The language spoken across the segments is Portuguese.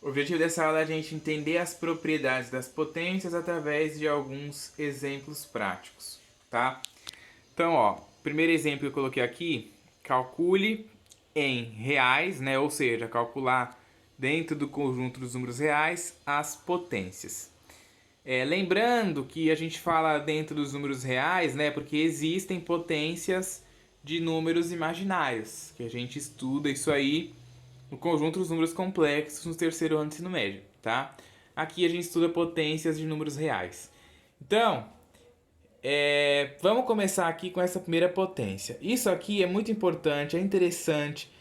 O objetivo dessa aula é a gente entender as propriedades das potências através de alguns exemplos práticos, tá? Então, ó, primeiro exemplo que eu coloquei aqui, calcule em reais, né? Ou seja, calcular dentro do conjunto dos números reais as potências. Lembrando que a gente fala dentro dos números reais, né? Porque existem potências de números imaginários, que a gente estuda isso aí no conjunto dos números complexos no terceiro ano de ensino médio, tá? Aqui a gente estuda potências de números reais. Então, vamos começar aqui com essa primeira potência. Isso aqui é muito importante, é interessante.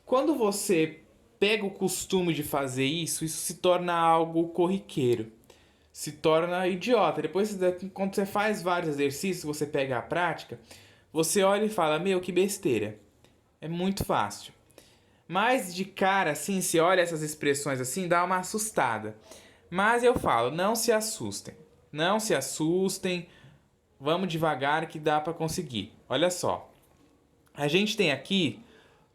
Quando você pega o costume de fazer isso, isso se torna algo corriqueiro. Se torna idiota. Depois, quando você faz vários exercícios, você pega a prática, você olha e fala, meu, que besteira. É muito fácil. Mas de cara, assim, se olha essas expressões assim, dá uma assustada. Mas eu falo, não se assustem. Não se assustem. Vamos devagar que dá para conseguir. Olha só. A gente tem aqui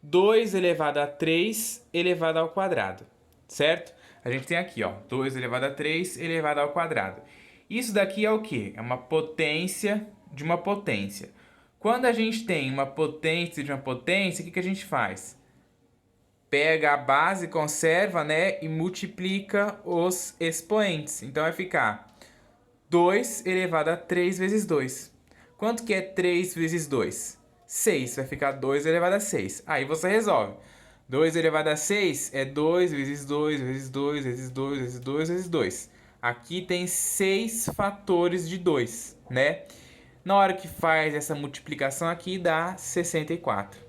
2 elevado a 3 elevado ao quadrado, certo? A gente tem aqui, ó, 2 elevado a 3 elevado ao quadrado. Isso daqui é o quê? É uma potência de uma potência. Quando a gente tem uma potência de uma potência, o que a gente faz? Pega a base, conserva, né, e multiplica os expoentes. Então vai ficar 2 elevado a 3 vezes 2. Quanto que é 3 vezes 2? 6. Vai ficar 2 elevado a 6. Aí você resolve. 2 elevado a 6 é 2 vezes 2 vezes 2 vezes 2 vezes 2 vezes 2. Aqui tem 6 fatores de 2, né? Na hora que faz essa multiplicação aqui, dá 64.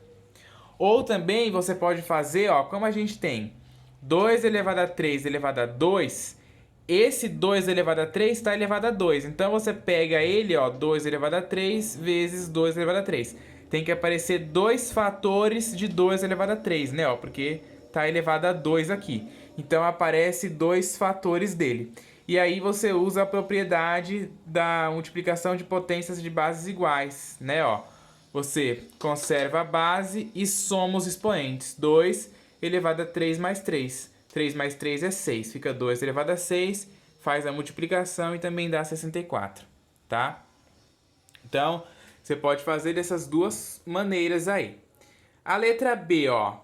Ou também você pode fazer, ó, como a gente tem 2 elevado a 3 elevado a 2, esse 2 elevado a 3 está elevado a 2. Então você pega ele, ó, 2 elevado a 3 vezes 2 elevado a 3. Tem que aparecer dois fatores de 2 elevado a 3, né, ó, porque está elevado a 2 aqui. Então aparece dois fatores dele. E aí você usa a propriedade da multiplicação de potências de bases iguais, né, ó. Você conserva a base e soma os expoentes. 2 elevado a 3 mais 3. 3 mais 3 é 6. Fica 2 elevado a 6. Faz a multiplicação e também dá 64. Tá? Então, você pode fazer dessas duas maneiras aí. A letra B, ó.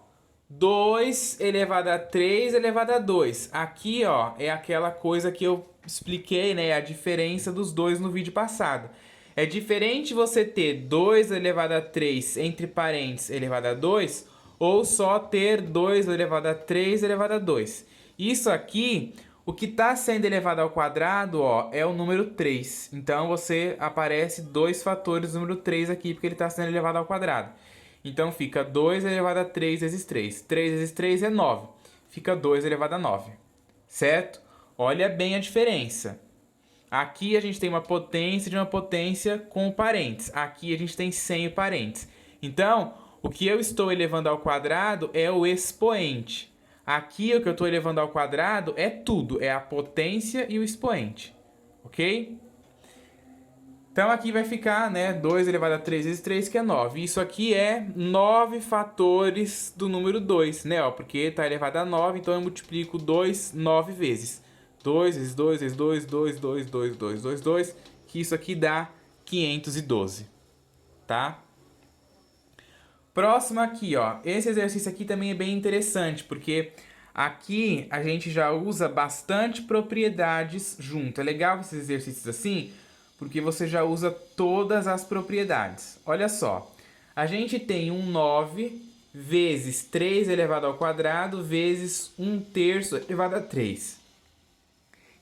2 elevado a 3 elevado a 2. Aqui, ó, é aquela coisa que eu expliquei, né? A diferença dos dois no vídeo passado. É diferente você ter 2 elevado a 3 entre parênteses elevado a 2 ou só ter 2 elevado a 3 elevado a 2. Isso aqui, o que está sendo elevado ao quadrado, ó, é o número 3. Então você aparece dois fatores do número 3 aqui porque ele está sendo elevado ao quadrado. Então fica 2 elevado a 3 vezes 3. 3 vezes 3 é 9. Fica 2 elevado a 9. Certo? Olha bem a diferença. Aqui a gente tem uma potência de uma potência com parênteses. Aqui a gente tem sem o parênteses. Então, o que eu estou elevando ao quadrado é o expoente. Aqui o que eu estou elevando ao quadrado é tudo. É a potência e o expoente. Ok? Então aqui vai ficar, né, 2 elevado a 3 vezes 3, que é 9. Isso aqui é 9 fatores do número 2, né, ó, porque está elevado a 9, então eu multiplico 2 9 vezes. 2 vezes 2 vezes 2, 2, 2, 2, 2, 2, 2, que isso aqui dá 512, tá? Próximo aqui, ó. Esse exercício aqui também é bem interessante, porque aqui a gente já usa bastante propriedades junto. É legal esses exercícios assim, porque você já usa todas as propriedades. Olha só. A gente tem um 9 vezes 3 elevado ao quadrado vezes 1/3 elevado a 3.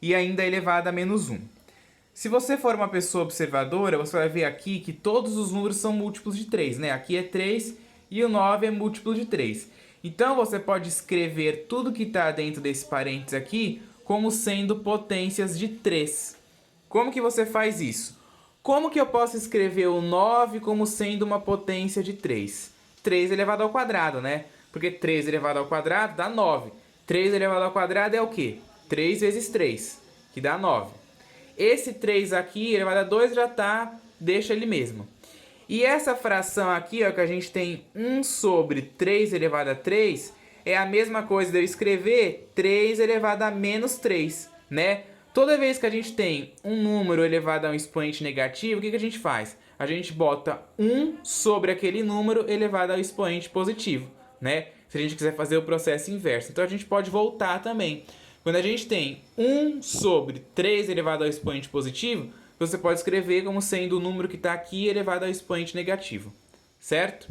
E ainda elevado a menos 1. Se você for uma pessoa observadora, você vai ver aqui que todos os números são múltiplos de 3, né? Aqui é 3 e o 9 é múltiplo de 3. Então você pode escrever tudo que está dentro desse parênteses aqui como sendo potências de 3. Como que você faz isso? Como que eu posso escrever o 9 como sendo uma potência de 3? 3 elevado ao quadrado, né? Porque 3 elevado ao quadrado dá 9. 3 elevado ao quadrado é o quê? 3 vezes 3, que dá 9. Esse 3 aqui, elevado a 2, já tá, deixa ele mesmo. E essa fração aqui, ó, que a gente tem 1 sobre 3 elevado a 3, é a mesma coisa de eu escrever 3 elevado a menos 3, né? Toda vez que a gente tem um número elevado a um expoente negativo, o que a gente faz? A gente bota 1 sobre aquele número elevado ao expoente positivo, né? Se a gente quiser fazer o processo inverso. Então a gente pode voltar também. Quando a gente tem 1 sobre 3 elevado ao expoente positivo, você pode escrever como sendo o número que está aqui elevado ao expoente negativo, certo?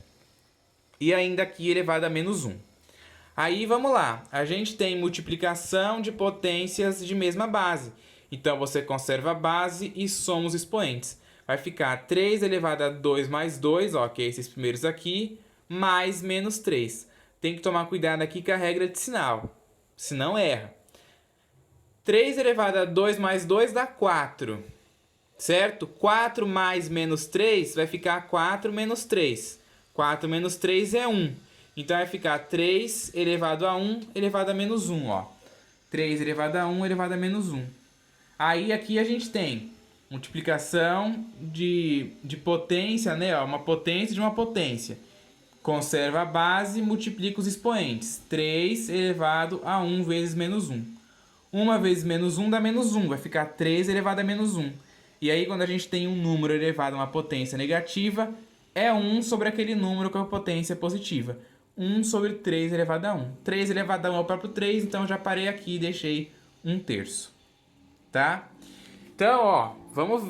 E ainda aqui elevado a menos 1. Aí vamos lá, a gente tem multiplicação de potências de mesma base. Então você conserva a base e soma os expoentes. Vai ficar 3 elevado a 2 mais 2, ó, que é esses primeiros aqui, mais menos 3. Tem que tomar cuidado aqui com a regra de sinal, senão erra. 3 elevado a 2 mais 2 dá 4, certo? 4 mais menos 3 vai ficar 4 menos 3. 4 menos 3 é 1. Então vai ficar 3 elevado a 1 elevado a menos 1, ó. 3 elevado a 1 elevado a menos 1. Aí aqui a gente tem multiplicação de potência, né? Ó, uma potência de uma potência. Conserva a base, multiplica os expoentes. 3 elevado a 1 vezes menos 1. 1 vezes menos 1 dá menos 1. Vai ficar 3 elevado a menos 1. E aí quando a gente tem um número elevado a uma potência negativa, é 1 sobre aquele número com a potência positiva. 1 sobre 3 elevado a 1. 3 elevado a 1 é o próprio 3, então já parei aqui e deixei 1/3. Tá? Então, ó, vamos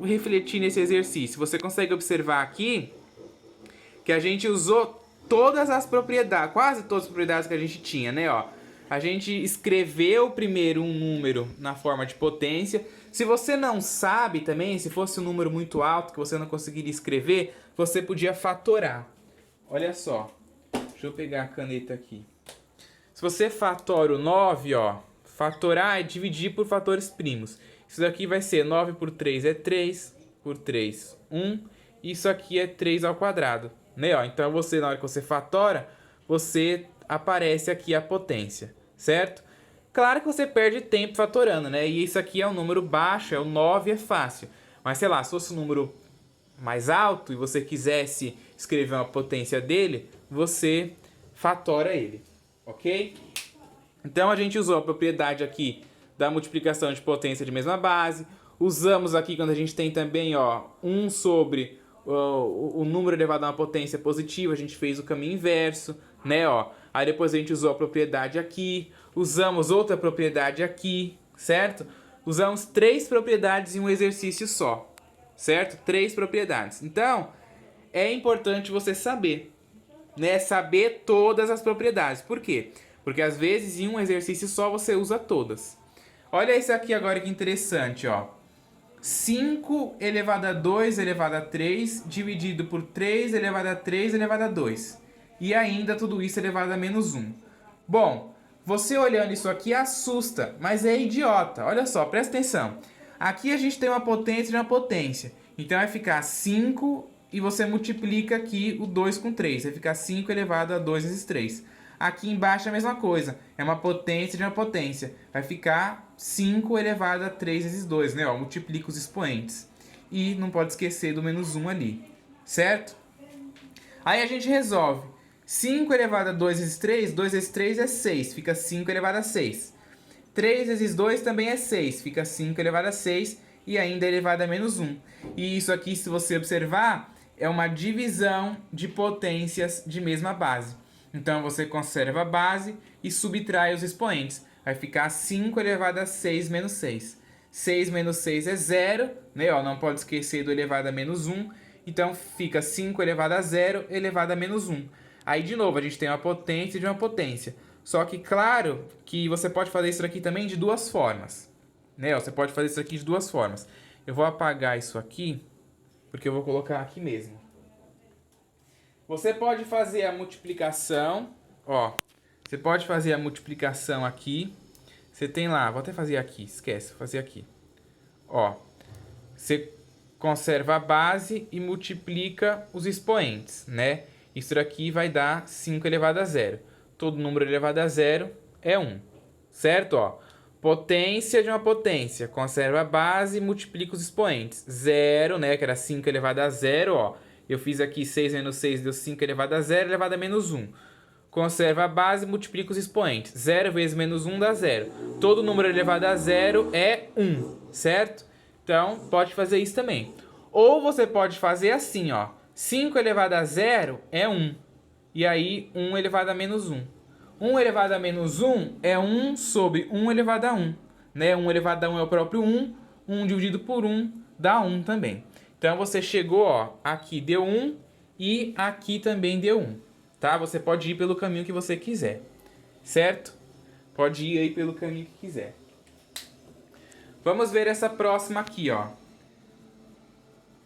refletir nesse exercício. Você consegue observar aqui que a gente usou todas as propriedades, quase todas as propriedades que a gente tinha, né? Ó, a gente escreveu primeiro um número na forma de potência. Se você não sabe também, se fosse um número muito alto que você não conseguiria escrever, você podia fatorar. Olha só. Deixa eu pegar a caneta aqui. Se você fatora o 9, ó, fatorar é dividir por fatores primos. Isso daqui vai ser 9 por 3 é 3, por 3, 1. Isso aqui é 3 ao quadrado, né? Ó, então você, na hora que você fatora, você aparece aqui a potência, certo? Claro que você perde tempo fatorando, né? E isso aqui é um número baixo, é o 9, é fácil. Mas sei lá, se fosse um número mais alto e você quisesse escrever uma potência dele, você fatora ele, ok? Então a gente usou a propriedade aqui da multiplicação de potência de mesma base. Usamos aqui quando a gente tem também, ó, 1 sobre o número elevado a uma potência positiva, a gente fez o caminho inverso, né, ó. Aí depois a gente usou a propriedade aqui, usamos outra propriedade aqui, certo? Usamos 3 propriedades em um exercício só, certo? 3 propriedades. Então, é importante você saber, né? Saber todas as propriedades. Por quê? Porque às vezes em um exercício só você usa todas. Olha isso aqui agora que interessante, ó. 5 elevado a 2 elevado a 3 dividido por 3 elevado a 3 elevado a 2. E ainda tudo isso elevado a menos 1. Bom, você olhando isso aqui assusta, mas é idiota. Olha só, presta atenção. Aqui a gente tem uma potência de uma potência. Então vai ficar 5 e você multiplica aqui o 2 com 3. Vai ficar 5 elevado a 2 vezes 3. Aqui embaixo é a mesma coisa. É uma potência de uma potência. Vai ficar 5 elevado a 3 vezes 2, né? Ó, multiplica os expoentes. E não pode esquecer do menos 1 ali. Certo? Aí a gente resolve. 5 elevado a 2 vezes 3, 2 vezes 3 é 6. Fica 5 elevado a 6. 3 vezes 2 também é 6. Fica 5 elevado a 6 e ainda elevado a menos 1. E isso aqui, se você observar, é uma divisão de potências de mesma base. Então você conserva a base e subtrai os expoentes. Vai ficar 5 elevado a 6 menos 6. 6 menos 6 é 0, né? Ó, não pode esquecer do elevado a menos 1. Então fica 5 elevado a 0 elevado a menos 1. Aí de novo a gente tem uma potência de uma potência. Só que claro que você pode fazer isso aqui também de duas formas, né? Ó, você pode fazer isso aqui de duas formas. Eu vou apagar isso aqui, porque eu vou colocar aqui mesmo. Você pode fazer a multiplicação, ó. Você pode fazer a multiplicação aqui. Você tem lá, vou até fazer aqui, esquece, vou fazer aqui. Ó, você conserva a base e multiplica os expoentes, né? Isso daqui vai dar 5 elevado a 0. Todo número elevado a 0 é 1, certo? Ó, potência de uma potência, conserva a base e multiplica os expoentes. 0, né, que era 5 elevado a 0, ó. Eu fiz aqui 6 menos 6 deu 5 elevado a 0 elevado a menos 1. Conserva a base e multiplica os expoentes. 0 vezes menos 1 dá 0. Todo número elevado a 0 é 1, certo? Então, pode fazer isso também. Ou você pode fazer assim, ó. 5 elevado a 0 é 1. E aí, 1 elevado a menos 1. 1 elevado a menos 1 é 1 sobre 1 elevado a 1. Né? 1 elevado a 1 é o próprio 1. 1 dividido por 1 dá 1 também. Então, você chegou, ó, aqui deu 1 e aqui também deu 1. Tá? Você pode ir pelo caminho que você quiser. Certo? Pode ir aí pelo caminho que quiser. Vamos ver essa próxima aqui, ó.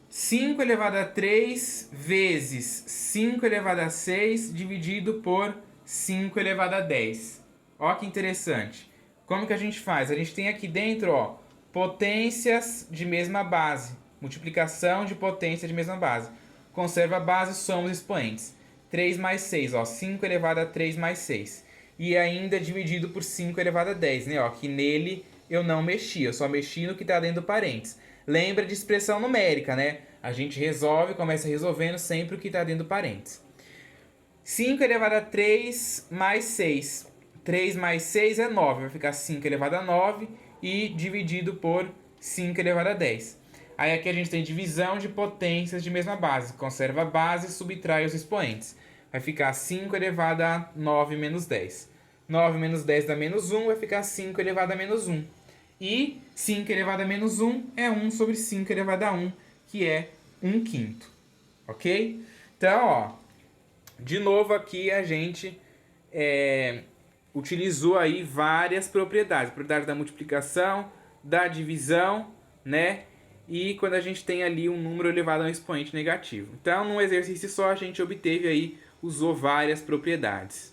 5 elevado a 3 vezes 5 elevado a 6 dividido por 5 elevado a 10. Ó que interessante. Como que a gente faz? A gente tem aqui dentro, ó, potências de mesma base. Multiplicação de potência de mesma base. Conserva a base, soma os expoentes. 3 mais 6, ó, 5 elevado a 3 mais 6. E ainda dividido por 5 elevado a 10, né? Ó, que nele eu não mexi, eu só mexi no que está dentro do parênteses. Lembra de expressão numérica, né? A gente resolve, começa resolvendo sempre o que está dentro do parênteses. 5 elevado a 3 mais 6. 3 mais 6 é 9, vai ficar 5 elevado a 9 e dividido por 5 elevado a 10. Aí aqui a gente tem divisão de potências de mesma base. Conserva a base e subtrai os expoentes. Vai ficar 5 elevado a 9 menos 10. 9 menos 10 dá menos 1, vai ficar 5 elevado a menos 1. E 5 elevado a menos 1 é 1 sobre 5 elevado a 1, que é 1/5. Ok? Então, ó, de novo aqui a gente utilizou aí várias propriedades. Propriedade da multiplicação, da divisão, né? E quando a gente tem ali um número elevado a um expoente negativo. Então, num exercício só, a gente obteve aí, usou várias propriedades.